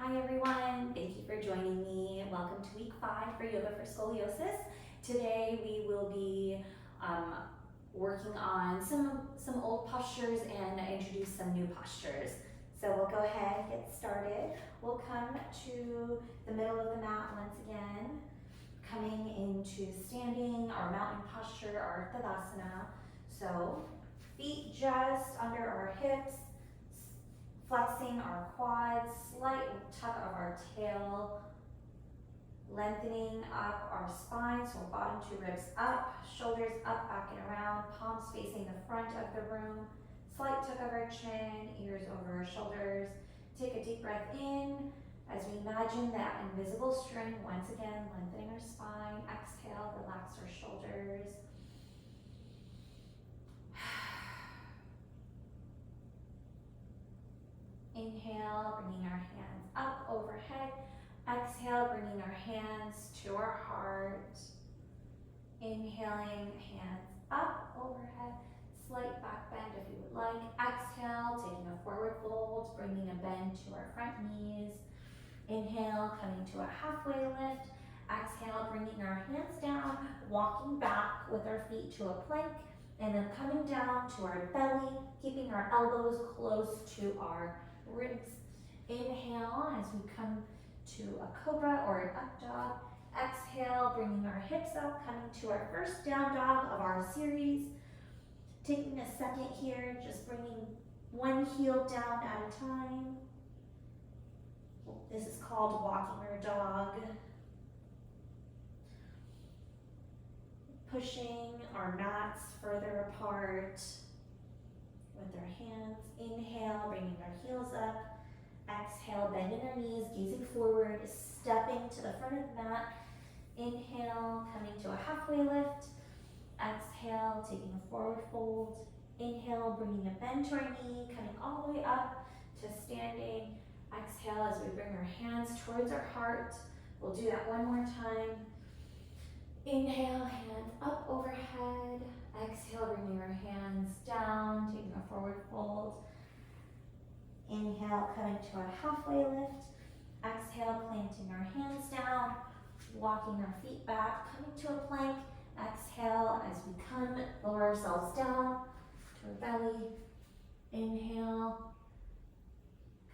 Hi everyone, thank you for joining me. Welcome to week 5 for Yoga for Scoliosis. Today we will be working on some old postures and introduce some new postures. So we'll go ahead and get started. We'll come to the middle of the mat once again, coming into standing, our mountain posture, our Tadasana. So feet just under our hips, flexing our quads, slight tuck of our tail, lengthening up our spine, so bottom 2 ribs up, shoulders up, back and around, palms facing the front of the room, slight tuck of our chin, ears over our shoulders. Take a deep breath in as we imagine that invisible string, once again, lengthening our spine. Exhale, relax our shoulders. Inhale, bringing our hands up overhead. Exhale, bringing our hands to our heart. Inhaling, hands up overhead. Slight back bend if you would like. Exhale, taking a forward fold, bringing a bend to our front knees. Inhale, coming to a halfway lift. Exhale, bringing our hands down, walking back with our feet to a plank, and then coming down to our belly, keeping our elbows close to our ribs. Inhale as we come to a cobra or an up dog. Exhale, bringing our hips up, coming to our first down dog of our series. Taking a second here, just bringing one heel down at a time. This is called walking our dog. Pushing our mats further apart with our hands. Inhale, bringing our heels up. Exhale, bending our knees, gazing forward, stepping to the front of the mat. Inhale, coming to a halfway lift. Exhale, taking a forward fold. Inhale, bringing a bend to our knee, coming all the way up to standing. Exhale as we bring our hands towards our heart. We'll do that one more time. Inhale, hands up overhead. Exhale, bringing our hands down, taking a forward fold. Inhale, coming to a halfway lift. Exhale, planting our hands down, walking our feet back, coming to a plank. Exhale, as we come, lower ourselves down to our belly. Inhale,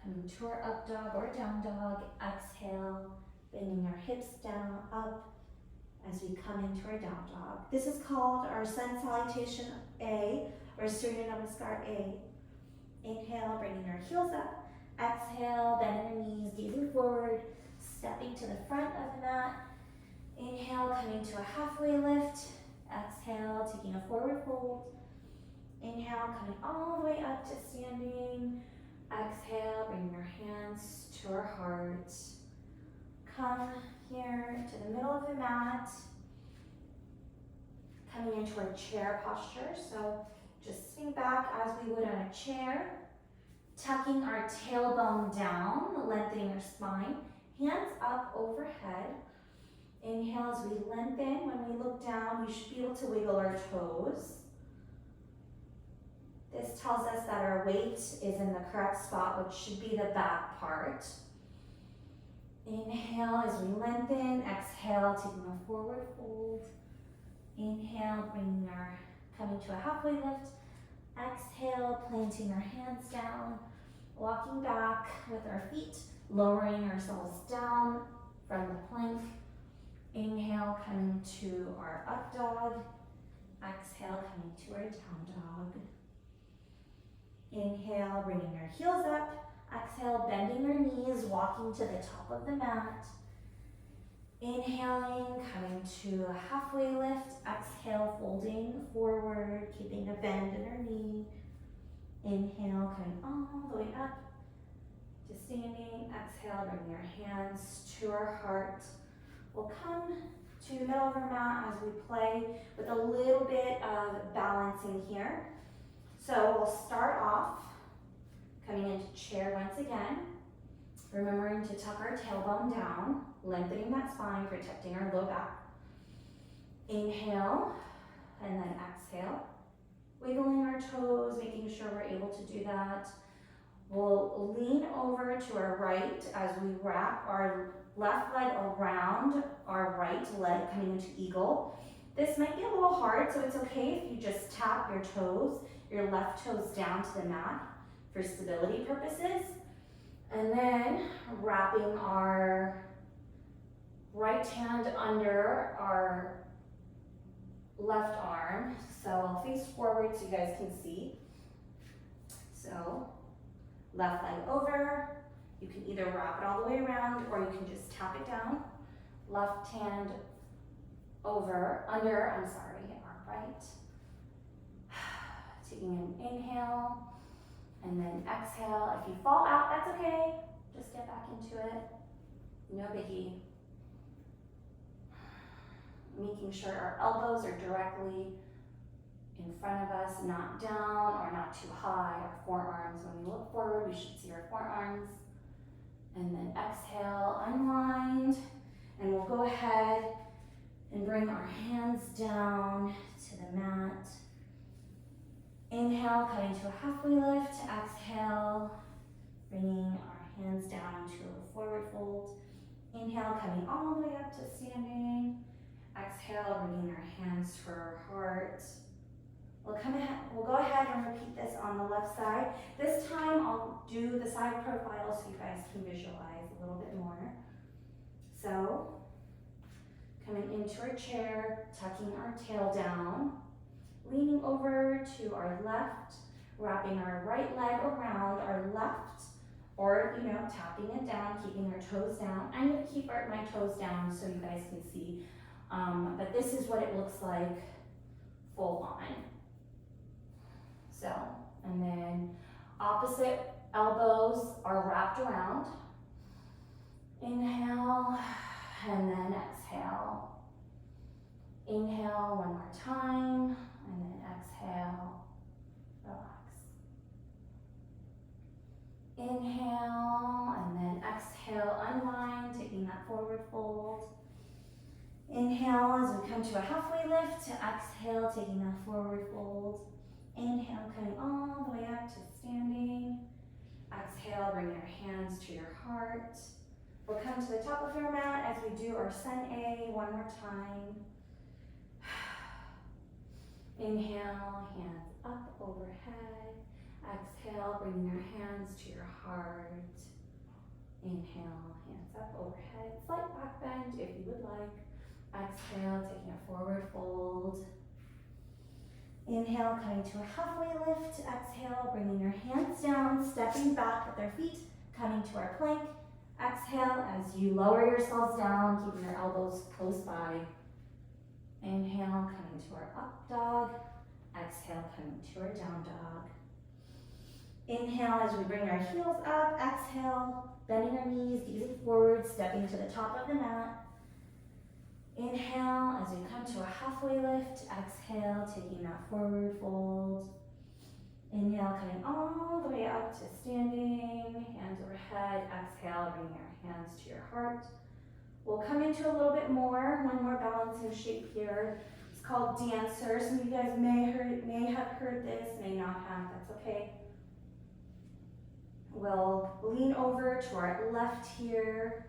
coming to our up dog or down dog. Exhale, bending our hips down, up, as we come into our down dog. This is called our sun salutation A, or Surya Namaskar A. Inhale, bringing our heels up. Exhale, bending our knees, gazing forward, stepping to the front of the mat. Inhale, coming to a halfway lift. Exhale, taking a forward fold. Inhale, coming all the way up to standing. Exhale, bringing our hands to our heart. Come here to the middle of the mat. Coming into our chair posture. So just sitting back as we would on a chair. Tucking our tailbone down, lengthening our spine. Hands up overhead. Inhale as we lengthen. When we look down, we should be able to wiggle our toes. This tells us that our weight is in the correct spot, which should be the back part. Inhale as we lengthen. Exhale, taking a forward fold. Inhale, coming to a halfway lift. Exhale, planting our hands down, walking back with our feet, lowering ourselves down from the plank. Inhale, coming to our up dog. Exhale, coming to our down dog. Inhale, bringing our heels up. Exhale, bending our knees, walking to the top of the mat. Inhaling, coming to a halfway lift. Exhale, folding forward, keeping a bend in our knee. Inhale, coming all the way up to standing. Exhale, bringing our hands to our heart. We'll come to the middle of our mat as we play with a little bit of balancing here. So we'll start off coming into chair once again. Remembering to tuck our tailbone down, lengthening that spine, protecting our low back. Inhale, and then exhale. Wiggling our toes, making sure we're able to do that. We'll lean over to our right as we wrap our left leg around our right leg, coming into eagle. This might be a little hard, so it's okay if you just tap your toes, your left toes down to the mat for stability purposes. And then wrapping our right hand under our left arm. So I'll face forward so you guys can see. So left leg over. You can either wrap it all the way around or you can just tap it down. Left hand over, under, I'm sorry, our right. Taking an inhale and then exhale. If you fall out, that's okay. Just get back into it. No biggie. Making sure our elbows are directly in front of us, not down or not too high. Our forearms, when we look forward, we should see our forearms. And then exhale, unwind. And we'll go ahead and bring our hands down to the mat. Inhale, coming to a halfway lift. Exhale, bringing our hands down to a forward fold. Inhale, coming all the way up to standing. Exhale, bringing our hands to our heart. We'll go ahead and repeat this on the left side. This time I'll do the side profile so you guys can visualize a little bit more. So, coming into our chair, tucking our tail down, leaning over to our left, wrapping our right leg around our left, or tapping it down, keeping our toes down. I'm going to keep my toes down so you guys can see, but this is what it looks like full on. So, and then opposite elbows are wrapped around. Inhale, and then exhale. Inhale one more time, and then exhale, relax. Inhale, and then exhale, unwind, taking that forward fold. Inhale as we come to a halfway lift, exhale, taking that forward fold. Inhale, coming all the way up to standing. Exhale, bring your hands to your heart. We'll come to the top of your mat as we do our Sun A one more time. Inhale, hands up overhead. Exhale, bring your hands to your heart. Inhale, hands up overhead. Slight back bend if you would like. Exhale, taking a forward fold. Inhale, coming to a halfway lift. Exhale, bringing your hands down, stepping back with our feet, coming to our plank. Exhale as you lower yourselves down, keeping your elbows close by. Inhale, coming to our up dog. Exhale, coming to our down dog. Inhale as we bring our heels up. Exhale, bending our knees, gazing forward, stepping to the top of the mat. Inhale as we come to a halfway lift. Exhale, taking that forward fold. Inhale, coming all the way up to standing, hands overhead. Exhale, bringing our hands to your heart. We'll come into a little bit more, one more balancing shape here. It's called Dancer. Some of you guys may have heard this, may not have, that's okay. We'll lean over to our left here,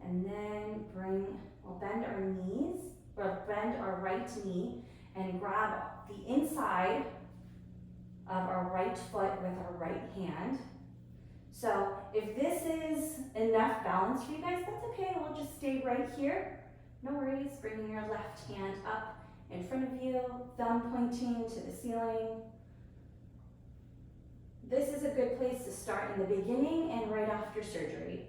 and then we'll bend our knees, or bend our right knee, and grab the inside of our right foot with our right hand. So if this is enough balance for you guys, that's okay. We'll just stay right here. No worries. Bringing your left hand up in front of you, thumb pointing to the ceiling. This is a good place to start in the beginning and right after surgery.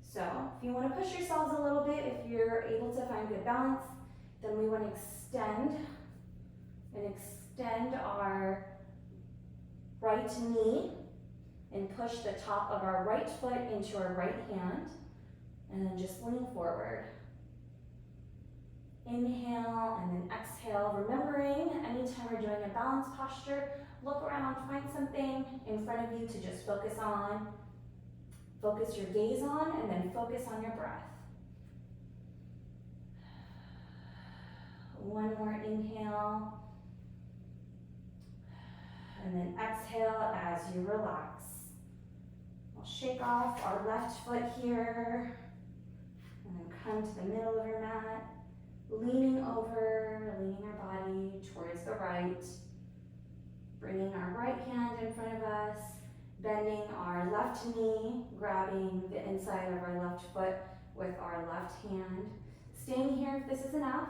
So if you want to push yourselves a little bit, if you're able to find good balance, then we want to extend our right knee and push the top of our right foot into our right hand, and then just lean forward. Inhale and then exhale, remembering anytime we're doing a balanced posture, look around, find something in front of you to just focus your gaze on, and then focus on your breath. One more inhale, and then exhale as you relax. We'll shake off our left foot here, and then come to the middle of your mat, leaning over, leaning our body towards the right, bringing our right hand in front of us, bending our left knee, grabbing the inside of our left foot with our left hand. Staying here if this is enough.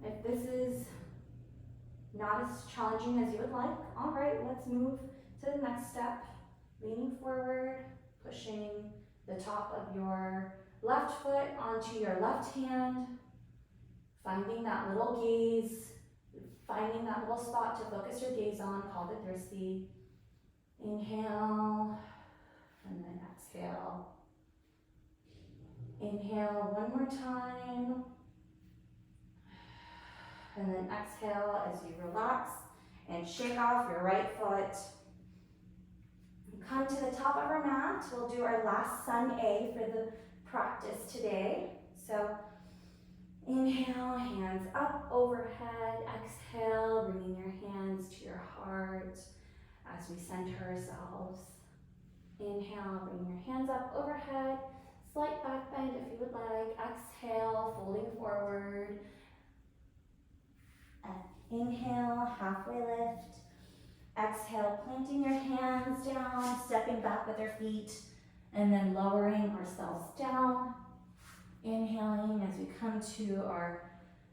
If this is not as challenging as you would like, all right, let's move to the next step. Leaning forward, pushing the top of your left foot onto your left hand, finding that little gaze, finding that little spot to focus your gaze on, called the drishti. Inhale, and then exhale. Inhale one more time, and then exhale as you relax and shake off your right foot. Come to the top of our mat. We'll do our last sun A for the practice today. So inhale, hands up overhead. Exhale, bringing your hands to your heart as we center ourselves. Inhale, bring your hands up overhead. Slight back bend if you would like. Exhale, folding forward. Inhale, halfway lift. Exhale, planting your hands down, stepping back with your feet, and then lowering ourselves down. Inhaling as we come to our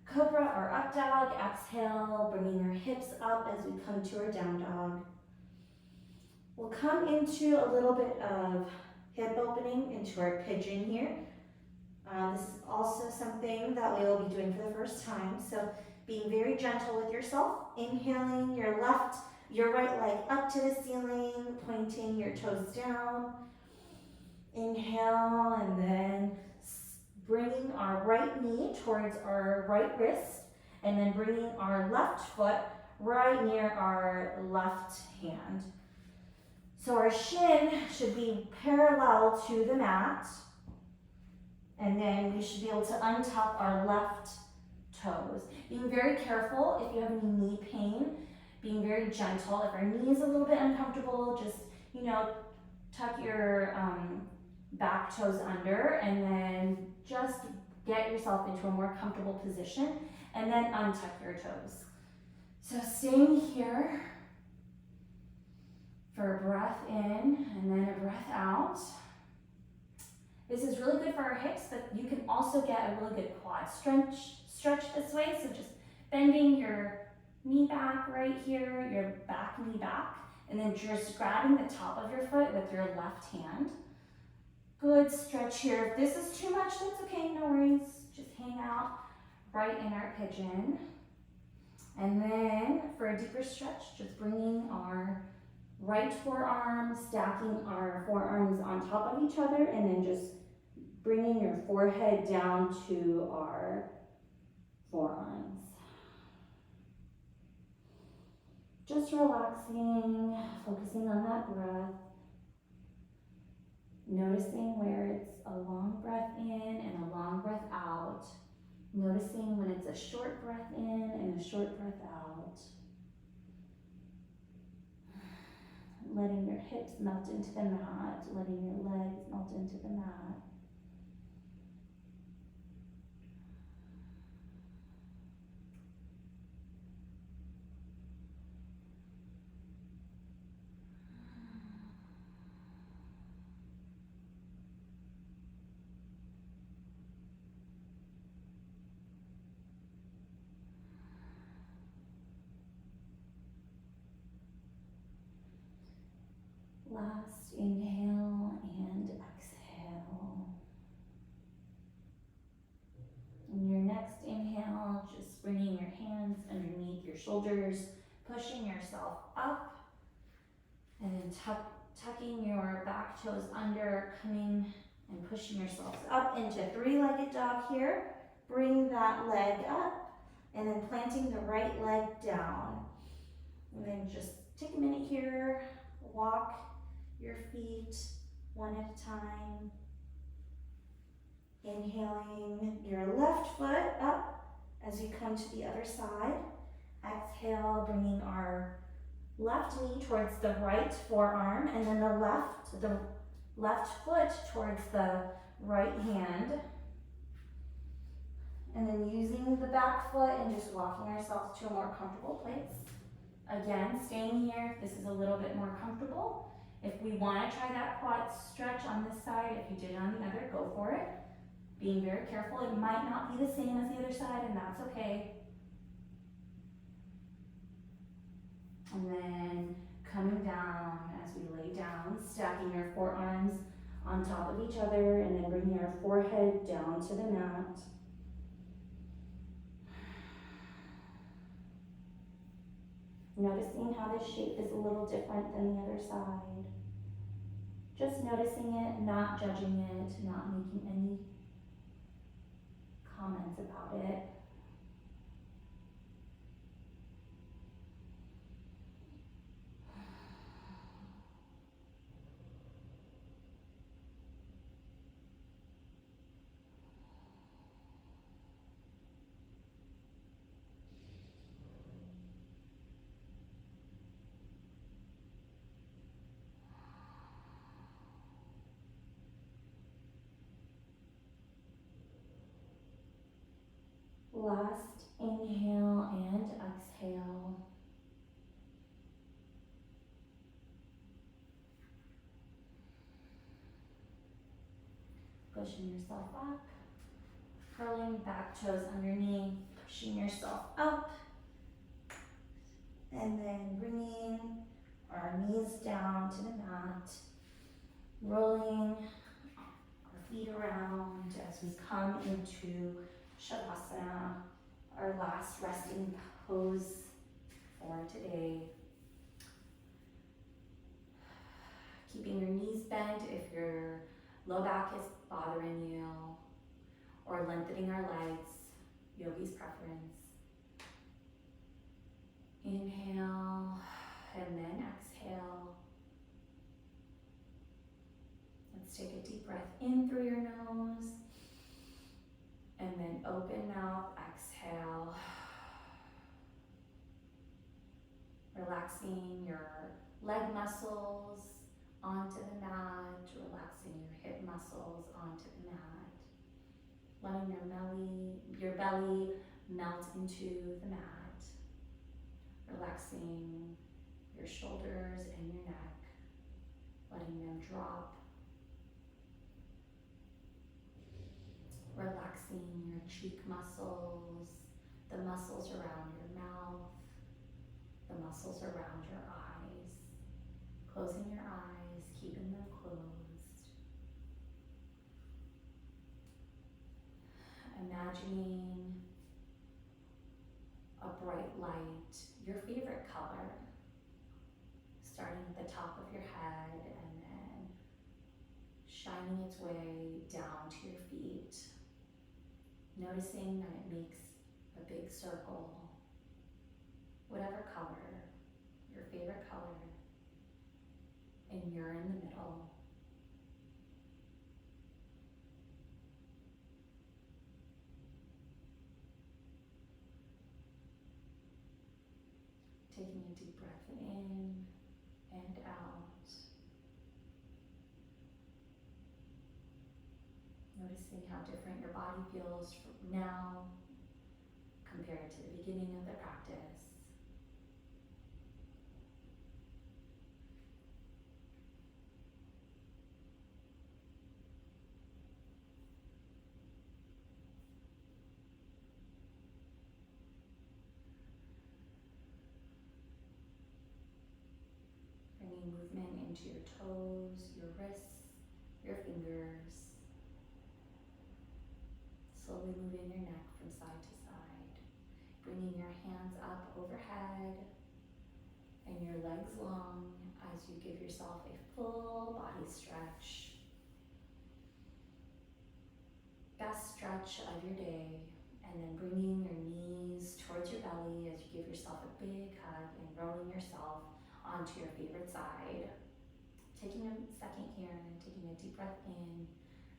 cobra or up dog. Exhale, bringing our hips up as we come to our down dog. We'll come into a little bit of hip opening into our pigeon here. This is also something that we will be doing for the first time. So being very gentle with yourself. Inhaling your right leg up to the ceiling, pointing your toes down. Inhale, and then bringing our right knee towards our right wrist, and then bringing our left foot right near our left hand. So our shin should be parallel to the mat, and then we should be able to untuck our left toes. Being very careful if you have any knee pain, being very gentle. If our knee is a little bit uncomfortable, just, tuck your back toes under, and then just get yourself into a more comfortable position, and then untuck your toes. So staying here for a breath in and then a breath out. This is really good for our hips, but you can also get a really good quad stretch this way. So just bending your knee back right here, your back knee back, and then just grabbing the top of your foot with your left hand. Good stretch here. If this is too much, that's okay, no worries. Just hang out right in our pigeon. And then for a deeper stretch, just bringing our right forearm, stacking our forearms on top of each other, and then just bringing your forehead down to our forearms. Just relaxing, focusing on that breath. Noticing where it's a long breath in and a long breath out. Noticing when it's a short breath in and a short breath out. Letting your hips melt into the mat, letting your legs melt into the mat. Last inhale and exhale. And your next inhale, just bringing your hands underneath your shoulders, pushing yourself up, and then tucking your back toes under, coming and pushing yourselves up into three-legged dog here. Bring that leg up, and then planting the right leg down. And then just take a minute here, walk your feet one at a time. Inhaling your left foot up as you come to the other side. Exhale, bringing our left knee towards the right forearm, and then the left foot towards the right hand. And then using the back foot and just walking ourselves to a more comfortable place. Again, staying here if this is a little bit more comfortable. If we want to try that quad stretch on this side, if you did it on the other, go for it. Being very careful, it might not be the same as the other side, and that's okay. And then coming down as we lay down, stacking our forearms on top of each other, and then bringing our forehead down to the mat. Noticing how this shape is a little different than the other side. Just noticing it, not judging it, not making any comments about it. Last inhale and exhale. Pushing yourself up, curling back toes underneath, pushing yourself up, and then bringing our knees down to the mat, rolling our feet around as we come into Shavasana, our last resting pose for today. Keeping your knees bent if your low back is bothering you, or lengthening our legs, yogi's preference. Inhale and then exhale. Let's take a deep breath in through your nose and then open mouth, exhale. Relaxing your leg muscles onto the mat, relaxing your hip muscles onto the mat, letting your belly melt into the mat, relaxing your shoulders and your neck, letting them drop, relaxing your cheek muscles, the muscles around your mouth, the muscles around your eyes, closing your eyes, keeping them closed. Imagining a bright light, your favorite color, starting at the top of your head and then shining its way down to your feet. Noticing that it makes a big circle, whatever color, your favorite color, and you're in the middle. Taking a deep breath in and out. Noticing how different your body feels now compared to the beginning of the practice. Bringing movement into your toes, your wrists, your fingers. Slowly moving your neck from side to side. Bringing your hands up overhead and your legs long as you give yourself a full body stretch. Best stretch of your day. And then bringing your knees towards your belly as you give yourself a big hug and rolling yourself onto your favorite side. Taking a second here and taking a deep breath in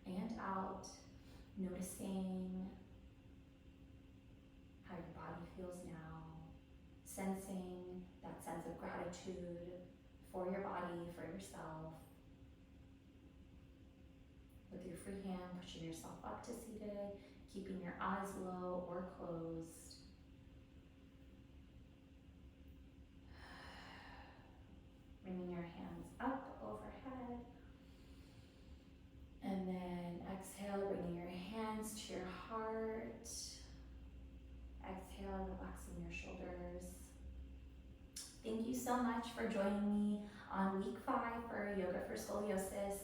and out. Noticing how your body feels now. sensing that sense of gratitude for your body, for yourself. With your free hand, pushing yourself up to seated, keeping your eyes low or closed. Bringing your hands up overhead. And then exhale, bringing your hands to your heart. Exhale, relaxing your shoulders. Thank you so much for joining me on week 5 for Yoga for Scoliosis.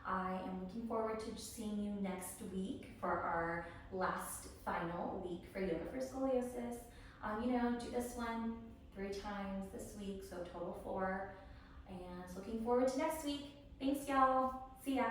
I am looking forward to seeing you next week for our last final week for Yoga for Scoliosis. Do this one 3 times this week, so total 4. And looking forward to next week. Thanks, y'all. See ya.